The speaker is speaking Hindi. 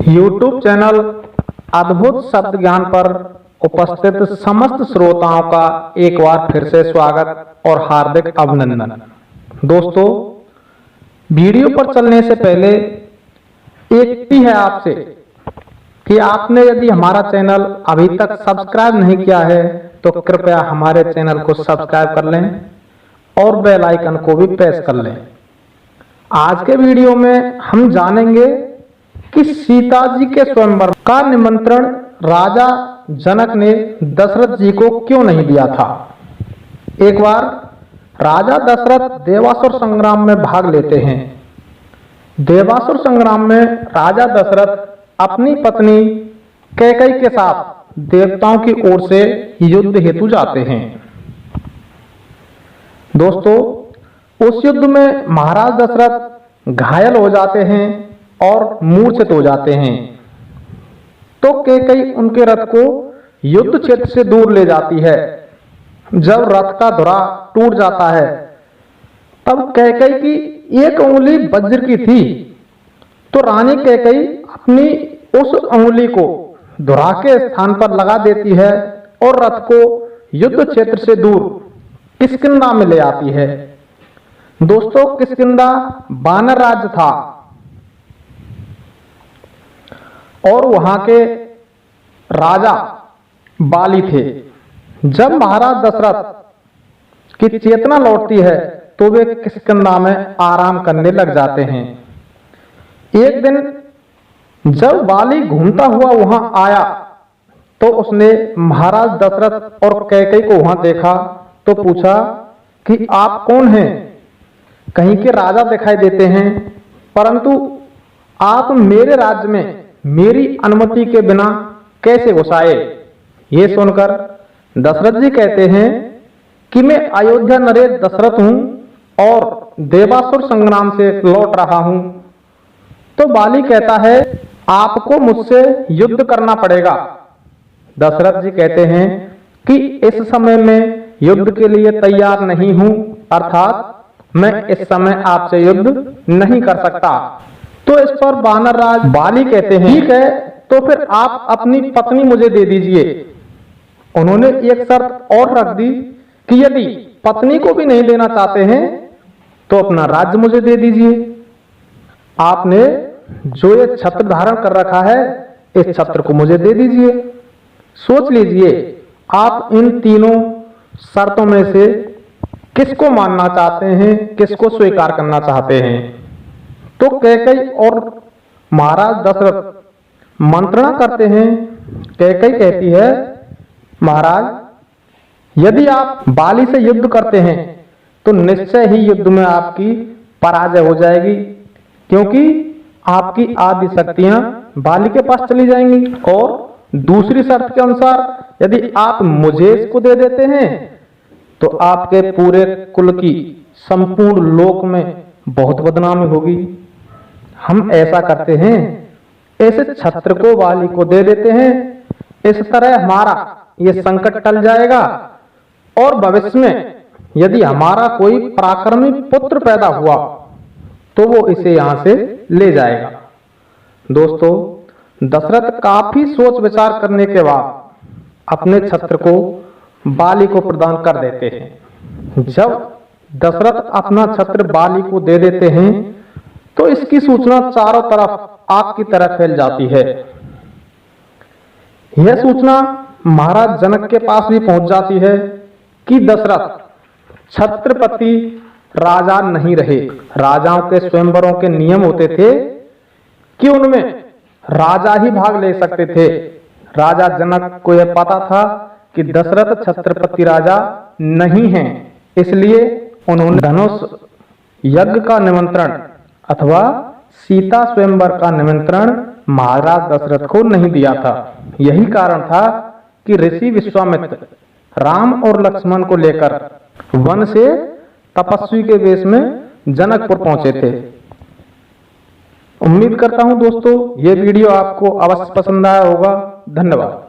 YouTube चैनल अद्भुत शब्द ज्ञान पर उपस्थित समस्त श्रोताओं का एक बार फिर से स्वागत और हार्दिक अभिनंदन। दोस्तों, वीडियो पर चलने से पहले एक ही है आपसे कि आपने यदि हमारा चैनल अभी तक सब्सक्राइब नहीं किया है तो कृपया हमारे चैनल को सब्सक्राइब कर लें और बेल आइकन को भी प्रेस कर लें। आज के वीडियो में हम जानेंगे कि सीता जी के स्वयंवर का निमंत्रण राजा जनक ने दशरथ जी को क्यों नहीं दिया था। एक बार राजा दशरथ देवासुर संग्राम में भाग लेते हैं। देवासुर संग्राम में राजा दशरथ अपनी पत्नी कैकेयी के साथ देवताओं की ओर से युद्ध हेतु जाते हैं। दोस्तों, उस युद्ध में महाराज दशरथ घायल हो जाते हैं और मूर्छित हो जाते हैं। तो कैकेयी उनके रथ को युद्ध क्षेत्र से दूर ले जाती है। जब रथ का धुरा टूट जाता है तब कैकेयी की एक उंगली वज्र की थी, तो रानी कैकेयी अपनी उस उंगली को धुरा के स्थान पर लगा देती है और रथ को युद्ध क्षेत्र से दूर किष्किंधा में ले आती है। दोस्तों, किष्किंधा वानर राज्य था और वहां के राजा बाली थे। जब महाराज दशरथ की चेतना लौटती है तो वे किष्किंधा में आराम करने लग जाते हैं। एक दिन जब बाली घूमता हुआ वहां आया तो उसने महाराज दशरथ और कैकेयी को वहां देखा तो पूछा कि आप कौन हैं? कहीं के राजा दिखाई देते हैं, परंतु आप मेरे राज्य में मेरी अनुमति के बिना कैसे घुस आए? ये सुनकर दशरथ जी कहते हैं कि मैं अयोध्या नरेश दशरथ हूं और देवासुर संग्राम से लौट रहा हूं। तो बाली कहता है, आपको मुझसे युद्ध करना पड़ेगा। दशरथ जी कहते हैं कि इस समय में युद्ध के लिए तैयार नहीं हूं, अर्थात मैं इस समय आपसे युद्ध नहीं कर सकता। तो इस पर वानरराज बाली कहते हैं, ठीक है, तो फिर आप अपनी पत्नी मुझे दे दीजिए। उन्होंने एक शर्त और रख दी कि यदि पत्नी को भी नहीं देना चाहते हैं तो अपना राज्य मुझे दे दीजिए। आपने जो ये छत्र धारण कर रखा है, इस छत्र को मुझे दे दीजिए। सोच लीजिए, आप इन तीनों शर्तों में से किसको मानना चाहते हैं, किसको स्वीकार करना चाहते हैं? तो कैकेयी और महाराज दशरथ मंत्रणा करते हैं। कैकेयी कहती है, महाराज, यदि आप बाली से युद्ध करते हैं तो निश्चय ही युद्ध में आपकी पराजय हो जाएगी, क्योंकि आपकी आदि शक्तियां बाली के पास चली जाएंगी। और दूसरी शर्त के अनुसार यदि आप मुझे इसको दे देते हैं तो आपके पूरे कुल की संपूर्ण लोक में बहुत बदनामी होगी। हम ऐसा करते हैं, ऐसे छत्र को बाली को दे देते हैं, इस तरह हमारा ये संकट टल जाएगा और भविष्य में यदि हमारा कोई पराक्रमी पुत्र पैदा हुआ तो वो इसे यहां से ले जाएगा। दोस्तों, दशरथ काफी सोच विचार करने के बाद अपने छत्र को बाली को प्रदान कर देते हैं। जब दशरथ अपना छत्र बाली को दे देते हैं तो इसकी सूचना चारों तरफ आग की तरह फैल जाती है। यह सूचना महाराज जनक के पास भी पहुंच जाती है कि दशरथ छत्रपति राजा नहीं रहे। राजाओं के स्वयंवरों के नियम होते थे कि उनमें राजा ही भाग ले सकते थे। राजा जनक को यह पता था कि दशरथ छत्रपति राजा नहीं हैं, इसलिए उन्होंने धनुष यज्ञ का निमंत्रण अथवा सीता स्वयंवर का निमंत्रण महाराज दशरथ को नहीं दिया था। यही कारण था कि ऋषि विश्वामित्र राम और लक्ष्मण को लेकर वन से तपस्वी के वेश में जनकपुर पहुंचे थे। उम्मीद करता हूं दोस्तों, ये वीडियो आपको अवश्य पसंद आया होगा। धन्यवाद।